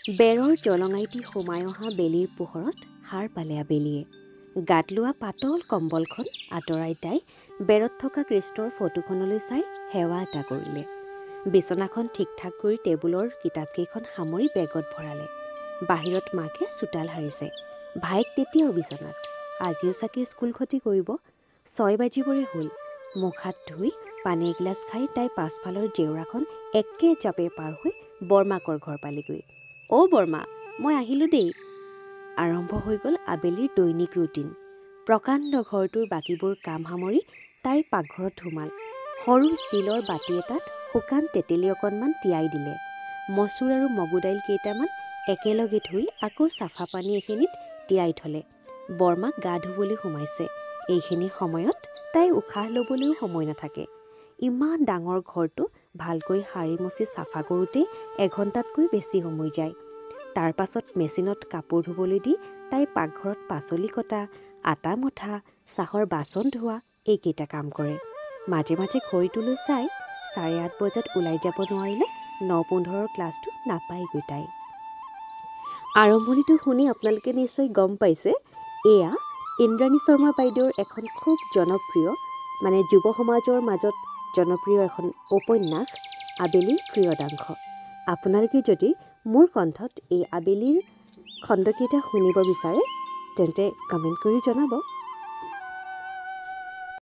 বেৰৰ জলঙাইটি সোমাই অহা বেলিৰ পোহৰত সাৰ পালে আবেলিয়ে। গাত লোৱা পাতল কম্বলখন আঁতৰাই তাই বেৰত থকা কৃষ্ণৰ ফটোখনলৈ চাই সেৱা এটা কৰিলে। বিচনাখন ঠিক ঠাক কৰি টেবুলৰ কিতাপকেইখন সামৰি বেগত ভৰালে। বাহিৰত মাকে চোতাল সাৰিছে। ভাইক তেতিয়াও বিচনাত। আজিও চাগে স্কুল ক্ষতি কৰিব। 6 বাজিবৰে হ'ল। মুখ হাত ধুই পানী এগিলাচ খাই তাই পাছফালৰ জেওৰাখন একে জাপে পাৰ হৈ বৰমাকৰ ঘৰ পালেগৈ। অ' বৰমা, মই আহিলোঁ দেই। আৰম্ভ হৈ গ'ল আবেলিৰ দৈনিক ৰুটিন। প্ৰকাণ্ড ঘৰটোৰ বাকীবোৰ কাম সামৰি তাই পাকঘৰত সোমাল। সৰু ষ্টীলৰ বাতি এটাত শুকান তেতেলী অকণমান তিয়াই দিলে। মচুৰ আৰু মগু দাইল কেইটামান একেলগে ধুই আকৌ চাফা পানী এখিনিত তিয়াই থ'লে। বৰমাক গা ধুবলৈ সোমাইছে। এইখিনি সময়ত তাই উশাহ ল'বলৈও সময় নাথাকে। ইমান ডাঙৰ ঘৰটো ভালকৈ সাৰি মচি চাফা কৰোঁতেই এঘণ্টাতকৈ বেছি সময় যায়। তাৰ পাছত মেচিনত কাপোৰ ধুবলৈ দি তাই পাকঘৰত পাচলি কটা, আটা মঠা, চাহৰ বাচন ধোৱা এইকেইটা কাম কৰে। মাজে মাজে ঘড়ীটোলৈ চাই 8:30 বজাত ওলাই যাব নোৱাৰিলে 9:15 ক্লাছটো নাপায়গৈ তাই। আৰম্ভণিটো শুনি আপোনালোকে নিশ্চয় গম পাইছে, এয়া ইন্দ্ৰাণী শৰ্মা বাইদেউৰ এখন খুব জনপ্ৰিয়, যুৱ সমাজৰ মাজত জনপ্ৰিয় এখন উপন্যাস আবেলিৰ ক্ৰিয়দাংশ। আপোনালোকে যদি মোৰ কণ্ঠত এই আবেলিৰ খণ্ডকেইটা শুনিব বিচাৰে তেন্তে কমেণ্ট কৰি জনাব।